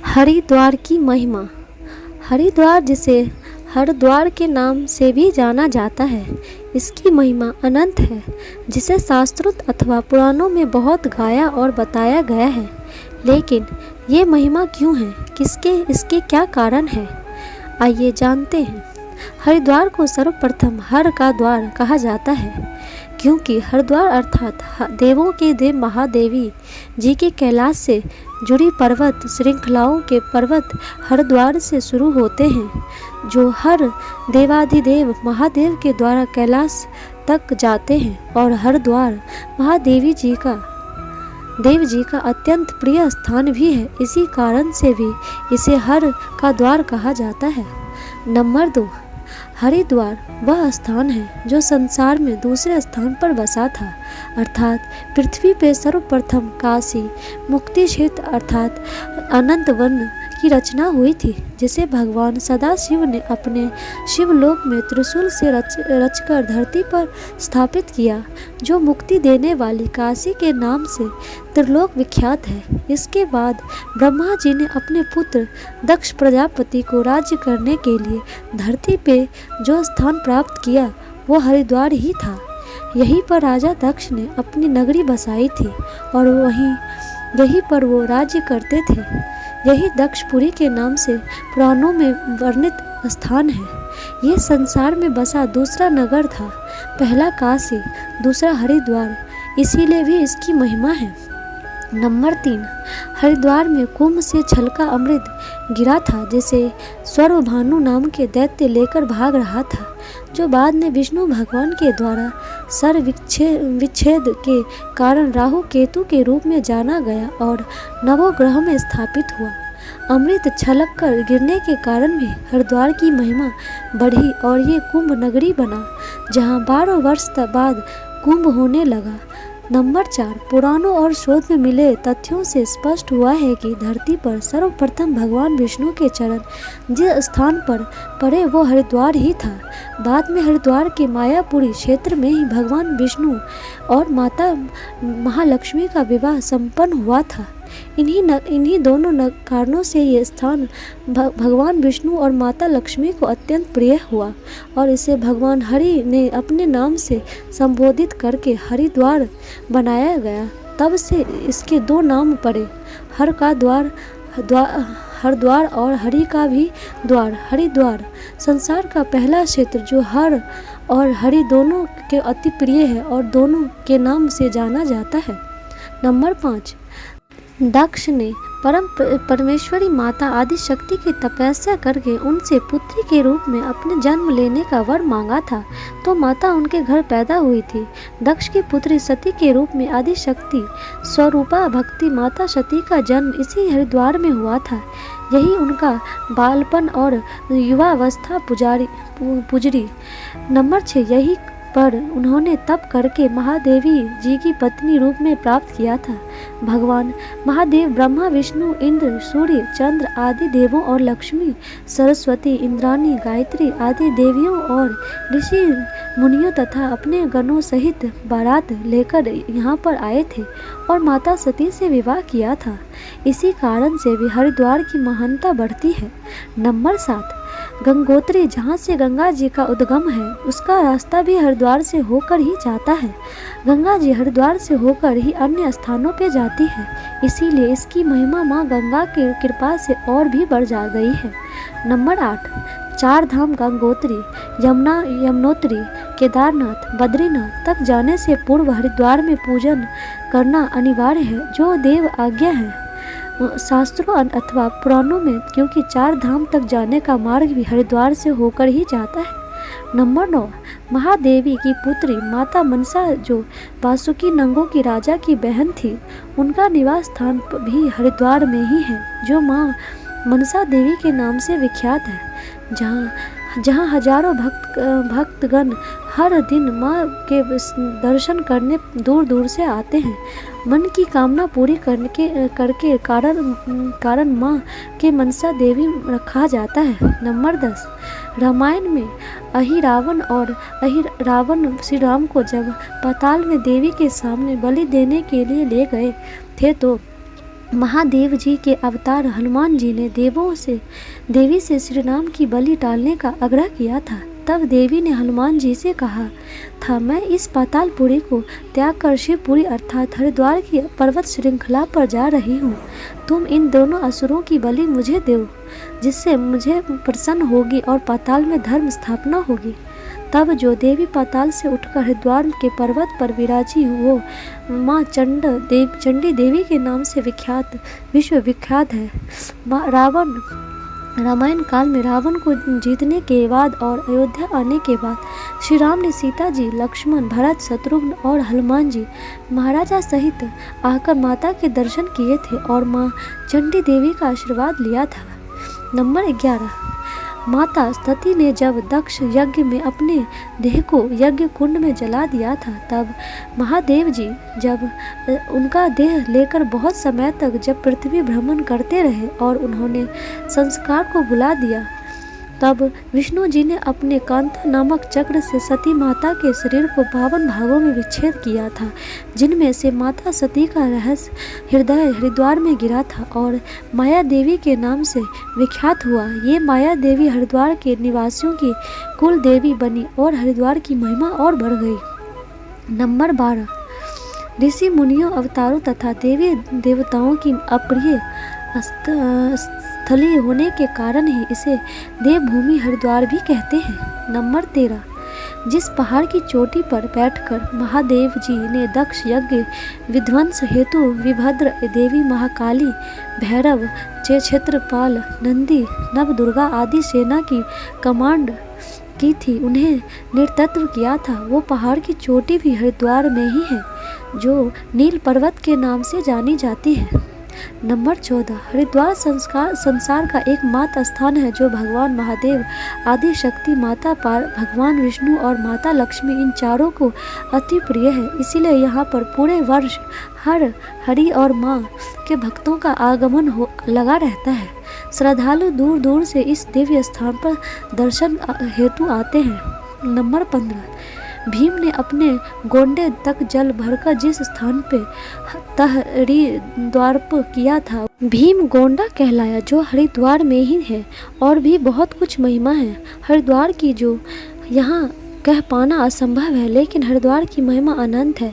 हरिद्वार की महिमा। हरिद्वार, जिसे हरद्वार के नाम से भी जाना जाता है, इसकी महिमा अनंत है, जिसे शास्त्रों अथवा पुराणों में बहुत गाया और बताया गया है। लेकिन ये महिमा क्यों है, इसके क्या कारण है, आइए जानते हैं। हरिद्वार को सर्वप्रथम हर का द्वार कहा जाता है, क्योंकि हरिद्वार अर्थात देवों के देव महादेवी जी के कैलाश से जुड़ी पर्वत श्रृंखलाओं के पर्वत हरिद्वार से शुरू होते हैं, जो हर देवाधिदेव महादेव के द्वारा कैलाश तक जाते हैं। और हरिद्वार महादेवी जी का देव जी का अत्यंत प्रिय स्थान भी है। इसी कारण से भी इसे हर का द्वार कहा जाता है। नंबर 2, हरिद्वार वह स्थान है जो संसार में दूसरे स्थान पर बसा था, अर्थात पृथ्वी पे सर्वप्रथम काशी मुक्ति क्षेत्र अर्थात अनंत वन की रचना हुई थी, जिसे भगवान सदाशिव ने अपने शिवलोक में त्रिशूल से रचकर धरती पर स्थापित किया, जो मुक्ति देने वाली काशी के नाम से त्रिलोक विख्यात है। इसके बाद ब्रह्मा जी ने अपने पुत्र दक्ष प्रजापति को राज्य करने के लिए धरती पे जो स्थान प्राप्त किया वो हरिद्वार ही था। यहीं पर राजा दक्ष ने अपनी नगरी बसाई थी और यहीं पर वो राज्य करते थे। यही दक्षपुरी के नाम से पुराणों में वर्णित स्थान है। ये संसार में बसा दूसरा नगर था, पहला काशी, दूसरा हरिद्वार, इसीलिए भी इसकी महिमा है। नंबर 3, हरिद्वार में कुंभ से छलका अमृत गिरा था, जिसे स्वर्वभानु नाम के दैत्य लेकर भाग रहा था, जो बाद में विष्णु भगवान के द्वारा सर विच्छेद के कारण राहु केतु के रूप में जाना गया और नवग्रह में स्थापित हुआ। अमृत छलक कर गिरने के कारण भी हरिद्वार की महिमा बढ़ी और ये कुंभ नगरी बना, जहाँ 12 वर्ष बाद कुंभ होने लगा। नंबर 4, पुराणों और शोध में मिले तथ्यों से स्पष्ट हुआ है कि धरती पर सर्वप्रथम भगवान विष्णु के चरण जिस स्थान पर पड़े वो हरिद्वार ही था। बाद में हरिद्वार के मायापुरी क्षेत्र में ही भगवान विष्णु और माता महालक्ष्मी का विवाह संपन्न हुआ था। इन्हीं दोनों कारणों से ये स्थान भगवान विष्णु और माता लक्ष्मी को अत्यंत प्रिय हुआ और इसे भगवान हरि ने अपने नाम से संबोधित करके हरिद्वार बनाया गया। तब से इसके 2 नाम पड़े, हर का द्वार हरिद्वार और हरि का भी द्वार हरिद्वार। संसार का पहला क्षेत्र जो हर और हरि दोनों के अति प्रिय है और दोनों के नाम से जाना जाता है। नंबर 5, दक्ष ने परमेश्वरी माता आदि शक्ति की तपस्या करके उनसे पुत्री के रूप में अपने जन्म लेने का वर मांगा था, तो माता उनके घर पैदा हुई थी। दक्ष की पुत्री सती के रूप में आदि शक्ति स्वरूपा भक्ति माता सती का जन्म इसी हरिद्वार में हुआ था। यही उनका बालपन और युवावस्था पुजरी। नंबर 6, यही पर उन्होंने तप करके महादेवी जी की पत्नी रूप में प्राप्त किया था। भगवान महादेव ब्रह्मा विष्णु इंद्र सूर्य चंद्र आदि देवों और लक्ष्मी सरस्वती इंद्राणी गायत्री आदि देवियों और ऋषि मुनियों तथा अपने गणों सहित बारात लेकर यहाँ पर आए थे और माता सती से विवाह किया था। इसी कारण से भी हरिद्वार की महानता बढ़ती है। नंबर 7, गंगोत्री, जहाँ से गंगा जी का उद्गम है, उसका रास्ता भी हरिद्वार से होकर ही जाता है। गंगा जी हरिद्वार से होकर ही अन्य स्थानों पे जाती है, इसीलिए इसकी महिमा माँ गंगा की कृपा से और भी बढ़ जा गई है। नंबर 8, 4 धाम गंगोत्री यमुनोत्री केदारनाथ बद्रीनाथ तक जाने से पूर्व हरिद्वार में पूजन करना अनिवार्य है, जो देव आज्ञा है शास्त्रों अथवा पुराणों में, क्योंकि 4 धाम तक जाने का मार्ग भी हरिद्वार से होकर ही जाता है। नंबर 9, महादेवी की पुत्री माता मनसा, जो वासुकी नंगों की राजा की बहन थी, उनका निवास स्थान भी हरिद्वार में ही है, जो माँ मनसा देवी के नाम से विख्यात है, जहाँ हजारों भक्तगण हर दिन माँ के दर्शन करने दूर दूर से आते हैं। मन की कामना पूरी करके कारण माँ के मनसा देवी रखा जाता है। नंबर 10, रामायण में अहिरावण श्री राम को जब पाताल में देवी के सामने बलि देने के लिए ले गए थे, तो महादेव जी के अवतार हनुमान जी ने देवी से श्री राम की बलि टालने का आग्रह किया था। तब देवी ने हनुमान जी से कहा था, मैं इस पातालपुरी को त्याग कर शिवपुरी अर्थात हरिद्वार की पर्वत श्रृंखला पर जा रही हूँ। तुम इन दोनों असुरों की बलि मुझे दो, जिससे मुझे प्रसन्न होगी और पाताल में धर्म स्थापना होगी। तब जो देवी पाताल से उठकर हरिद्वार के पर्वत पर विराजी वो माँ चंडी देवी के नाम से विश्व विख्यात है। रामायण काल में रावण को जीतने के बाद और अयोध्या आने के बाद श्री राम ने सीता जी, लक्ष्मण, भरत, शत्रुघ्न और हनुमान जी महाराजा सहित आकर माता के दर्शन किए थे और माँ चंडी देवी का आशीर्वाद लिया था। नंबर 11, माता सती ने जब दक्ष यज्ञ में अपने देह को यज्ञ कुंड में जला दिया था, तब महादेव जी जब उनका देह लेकर बहुत समय तक जब पृथ्वी भ्रमण करते रहे और उन्होंने संस्कार को बुला दिया, तब विष्णु जी ने अपने कांता नामक चक्र से सती माता के शरीर को 52 भागों में विच्छेद किया था, जिनमें से माता सती का रहस्य हृदय हरिद्वार में गिरा था और माया देवी के नाम से विख्यात हुआ। ये माया देवी हरिद्वार के निवासियों की कुल देवी बनी और हरिद्वार की महिमा और बढ़ गई। नंबर 12, ऋषि मुनियों, अवतारों तथा देवी देवताओं की अप्रिय स्थली होने के कारण ही इसे देवभूमि हरिद्वार भी कहते हैं। नंबर 13, जिस पहाड़ की चोटी पर बैठकर महादेव जी ने दक्ष यज्ञ विध्वंस हेतु वीरभद्र देवी, महाकाली, भैरव, क्षेत्रपाल, नंदी, नवदुर्गा आदि सेना की कमांड की थी, उन्हें नेतृत्व किया था, वो पहाड़ की चोटी भी हरिद्वार में ही है, जो नील पर्वत के नाम से जानी जाती है। नंबर 14, हरिद्वार संसार का एकमात्र स्थान है जो भगवान महादेव, आदि शक्ति माता पार, भगवान विष्णु और माता लक्ष्मी इन चारों को अति प्रिय है। इसीलिए यहाँ पर पूरे वर्ष हर हरि और माँ के भक्तों का आगमन लगा रहता है। श्रद्धालु दूर दूर से इस दिव्य स्थान पर दर्शन हेतु आते हैं। नंबर 15, भीम ने अपने गोंडे तक जल भरकर जिस स्थान पे हरिद्वार्प किया था, भीम गोंडा कहलाया, जो हरिद्वार में ही है और भी बहुत कुछ महिमा है। हरिद्वार की जो यहाँ कह पाना असंभव है, लेकिन हरिद्वार की महिमा अनंत है,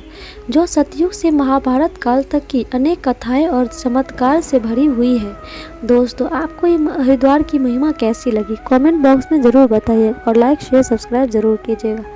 जो सतयुग से महाभारत काल तक की अनेक कथाएं और चमत्कार से भरी हुई है। दोस्तों, आपको ये हरिद्वार की महिमा कैसी लगी? कमेंट बॉक्स में ज़रूर बताइए और लाइक, शेयर, सब्सक्राइब ज़रूर कीजिएगा।